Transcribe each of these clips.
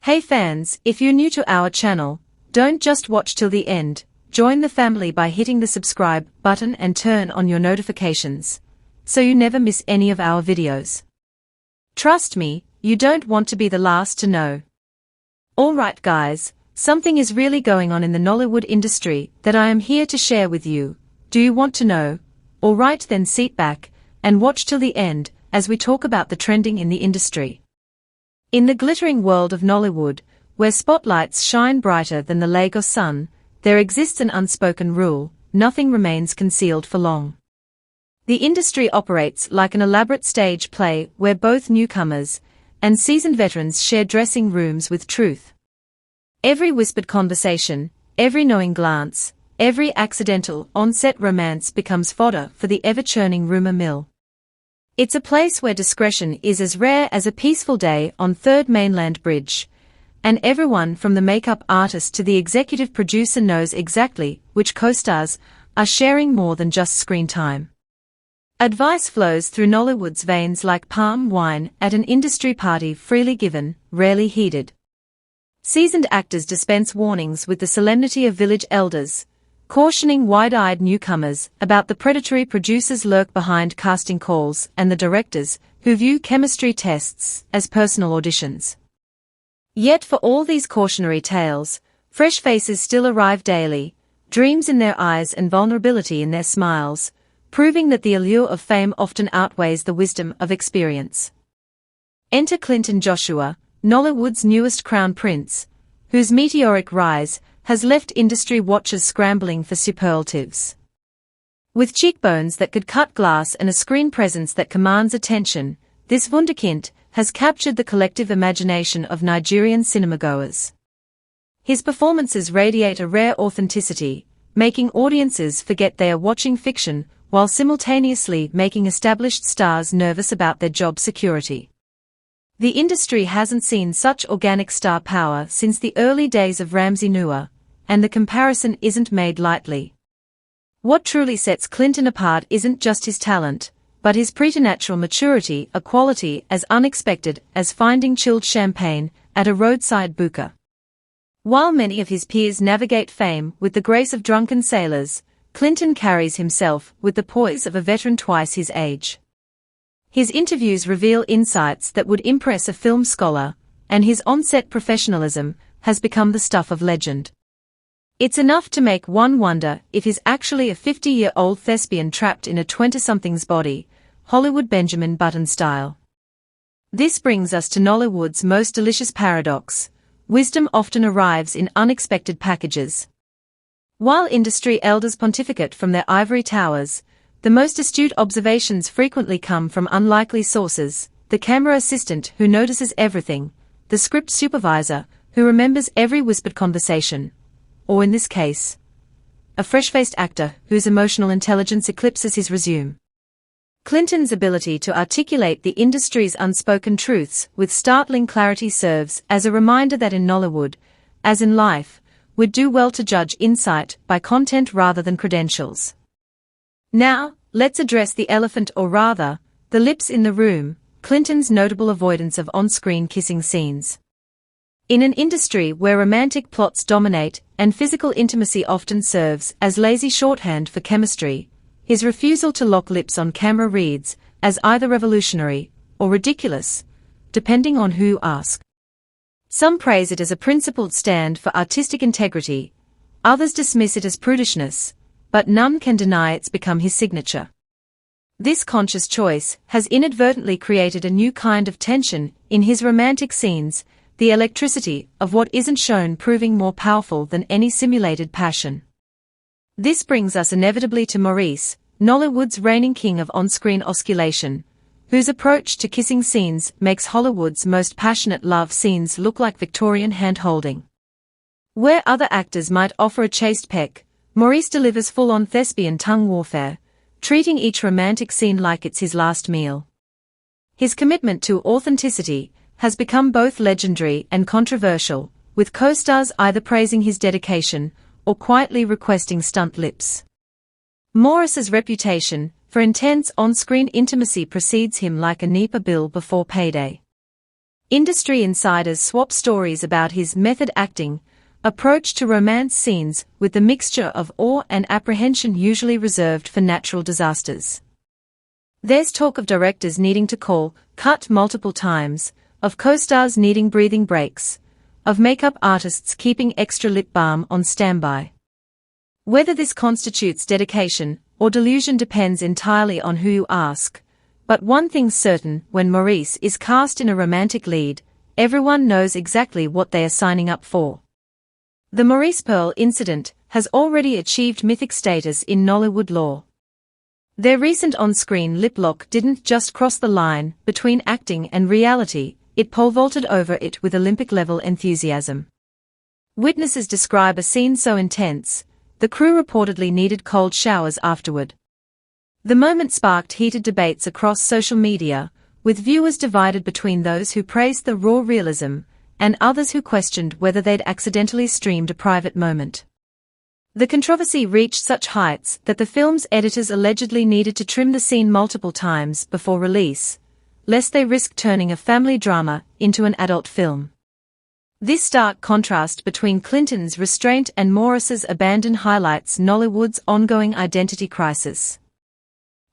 Hey fans, if you're new to our channel, don't just watch till the end, join the family by hitting the subscribe button and turn on your notifications, so you never miss any of our videos. Trust me, you don't want to be the last to know. Alright guys, something is really going on in the Nollywood industry that I am here to share with you. Do you want to know? Alright then, sit back and watch till the end as we talk about the trending in the industry. In the glittering world of Nollywood, where spotlights shine brighter than the Lagos sun, there exists an unspoken rule: nothing remains concealed for long. The industry operates like an elaborate stage play where both newcomers and seasoned veterans share dressing rooms with truth. Every whispered conversation, every knowing glance, every accidental on-set romance becomes fodder for the ever-churning rumor mill. It's a place where discretion is as rare as a peaceful day on Third Mainland Bridge, and everyone from the makeup artist to the executive producer knows exactly which co-stars are sharing more than just screen time. Advice flows through Nollywood's veins like palm wine at an industry party, freely given, rarely heeded. Seasoned actors dispense warnings with the solemnity of village elders, cautioning wide-eyed newcomers about the predatory producers lurk behind casting calls and the directors who view chemistry tests as personal auditions. Yet for all these cautionary tales, fresh faces still arrive daily, dreams in their eyes and vulnerability in their smiles, proving that the allure of fame often outweighs the wisdom of experience. Enter Clinton Joshua, Nollywood's newest crown prince, whose meteoric rise has left industry watchers scrambling for superlatives. With cheekbones that could cut glass and a screen presence that commands attention, this wunderkind has captured the collective imagination of Nigerian cinemagoers. His performances radiate a rare authenticity, making audiences forget they are watching fiction while simultaneously making established stars nervous about their job security. The industry hasn't seen such organic star power since the early days of Ramsey Nouah, and the comparison isn't made lightly. What truly sets Clinton apart isn't just his talent, but his preternatural maturity, a quality as unexpected as finding chilled champagne at a roadside buka. While many of his peers navigate fame with the grace of drunken sailors, Clinton carries himself with the poise of a veteran twice his age. His interviews reveal insights that would impress a film scholar, and his on-set professionalism has become the stuff of legend. It's enough to make one wonder if he's actually a 50-year-old thespian trapped in a 20-something's body, Hollywood Benjamin Button style. This brings us to Nollywood's most delicious paradox: wisdom often arrives in unexpected packages. While industry elders pontificate from their ivory towers, the most astute observations frequently come from unlikely sources: the camera assistant who notices everything, the script supervisor who remembers every whispered conversation, or in this case, a fresh-faced actor whose emotional intelligence eclipses his resume. Clinton's ability to articulate the industry's unspoken truths with startling clarity serves as a reminder that in Nollywood, as in life, we'd do well to judge insight by content rather than credentials. Now, let's address the elephant, or rather, the lips in the room: Clinton's notable avoidance of on-screen kissing scenes. In an industry where romantic plots dominate and physical intimacy often serves as lazy shorthand for chemistry, his refusal to lock lips on camera reads as either revolutionary or ridiculous, depending on who asks. Some praise it as a principled stand for artistic integrity, others dismiss it as prudishness, but none can deny it's become his signature. This conscious choice has inadvertently created a new kind of tension in his romantic scenes, the electricity of what isn't shown proving more powerful than any simulated passion. This brings us inevitably to Maurice, Nollywood's reigning king of on-screen osculation, whose approach to kissing scenes makes Hollywood's most passionate love scenes look like Victorian hand-holding. Where other actors might offer a chaste peck, Maurice delivers full-on thespian tongue warfare, treating each romantic scene like it's his last meal. His commitment to authenticity has become both legendary and controversial, with co-stars either praising his dedication or quietly requesting stunt lips. Maurice's reputation for intense on-screen intimacy precedes him like a NEPA bill before payday. Industry insiders swap stories about his method acting approach to romance scenes, with the mixture of awe and apprehension usually reserved for natural disasters. There's talk of directors needing to call, cut multiple times, of co-stars needing breathing breaks, of makeup artists keeping extra lip balm on standby. Whether this constitutes dedication or delusion depends entirely on who you ask, but one thing's certain: when Maurice is cast in a romantic lead, everyone knows exactly what they are signing up for. The Maurice Pearl incident has already achieved mythic status in Nollywood lore. Their recent on-screen lip lock didn't just cross the line between acting and reality, it pole vaulted over it with Olympic-level enthusiasm. Witnesses describe a scene so intense, the crew reportedly needed cold showers afterward. The moment sparked heated debates across social media, with viewers divided between those who praised the raw realism and others who questioned whether they'd accidentally streamed a private moment. The controversy reached such heights that the film's editors allegedly needed to trim the scene multiple times before release, lest they risk turning a family drama into an adult film. This stark contrast between Clinton's restraint and Maurice's abandon highlights Nollywood's ongoing identity crisis.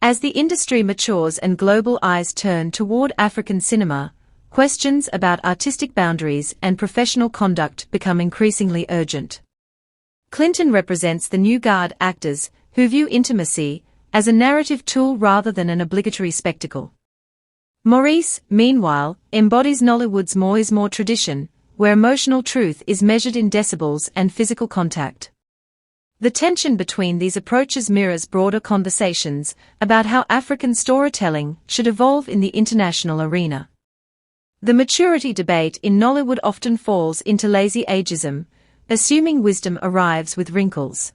As the industry matures and global eyes turn toward African cinema, questions about artistic boundaries and professional conduct become increasingly urgent. Clinton represents the new guard actors who view intimacy as a narrative tool rather than an obligatory spectacle. Maurice, meanwhile, embodies Nollywood's more is more tradition, where emotional truth is measured in decibels and physical contact. The tension between these approaches mirrors broader conversations about how African storytelling should evolve in the international arena. The maturity debate in Nollywood often falls into lazy ageism, assuming wisdom arrives with wrinkles.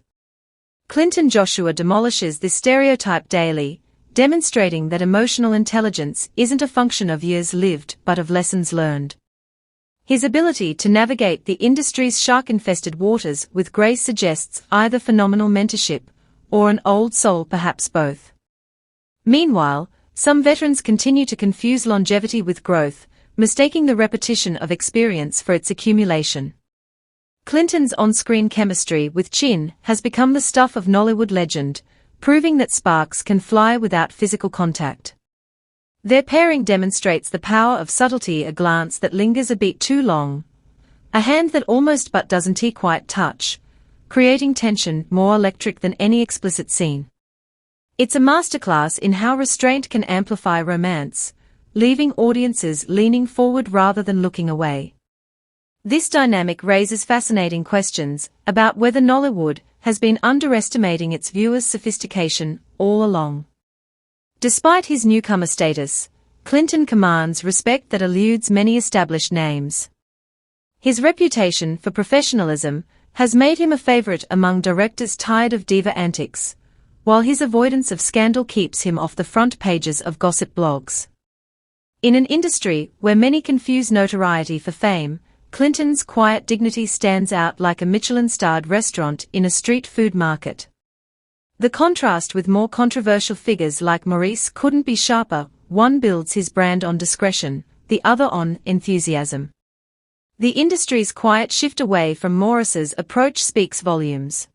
Clinton Joshua demolishes this stereotype daily, demonstrating that emotional intelligence isn't a function of years lived but of lessons learned. His ability to navigate the industry's shark-infested waters with grace suggests either phenomenal mentorship or an old soul, perhaps both. Meanwhile, some veterans continue to confuse longevity with growth, mistaking the repetition of experience for its accumulation. Clinton's on-screen chemistry with Chin has become the stuff of Nollywood legend, proving that sparks can fly without physical contact. Their pairing demonstrates the power of subtlety: a glance that lingers a beat too long, a hand that almost but doesn't quite touch, creating tension more electric than any explicit scene. It's a masterclass in how restraint can amplify romance, leaving audiences leaning forward rather than looking away. This dynamic raises fascinating questions about whether Nollywood has been underestimating its viewers' sophistication all along. Despite his newcomer status, Clinton commands respect that eludes many established names. His reputation for professionalism has made him a favorite among directors tired of diva antics, while his avoidance of scandal keeps him off the front pages of gossip blogs. In an industry where many confuse notoriety for fame, Clinton's quiet dignity stands out like a Michelin-starred restaurant in a street food market. The contrast with more controversial figures like Maurice couldn't be sharper. One builds his brand on discretion, the other on enthusiasm. The industry's quiet shift away from Maurice's approach speaks volumes.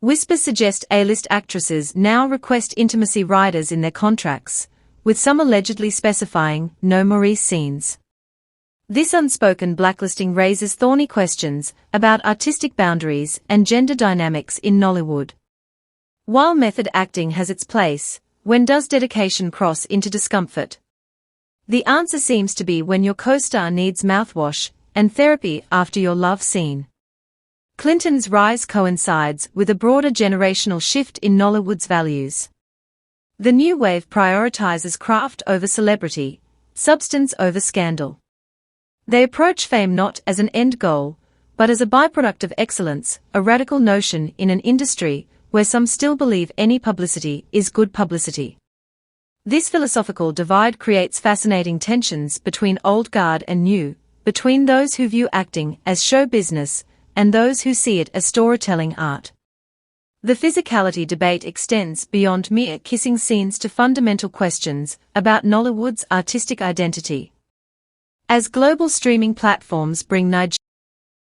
Whispers suggest A-list actresses now request intimacy riders in their contracts, with some allegedly specifying no Maurice scenes. This unspoken blacklisting raises thorny questions about artistic boundaries and gender dynamics in Nollywood. While method acting has its place, when does dedication cross into discomfort? The answer seems to be when your co-star needs mouthwash and therapy after your love scene. Clinton's rise coincides with a broader generational shift in Nollywood's values. The new wave prioritizes craft over celebrity, substance over scandal. They approach fame not as an end goal, but as a byproduct of excellence, a radical notion in an industry where some still believe any publicity is good publicity. This philosophical divide creates fascinating tensions between old guard and new, between those who view acting as show business and those who see it as storytelling art. The physicality debate extends beyond mere kissing scenes to fundamental questions about Nollywood's artistic identity. As global streaming platforms bring Nigeria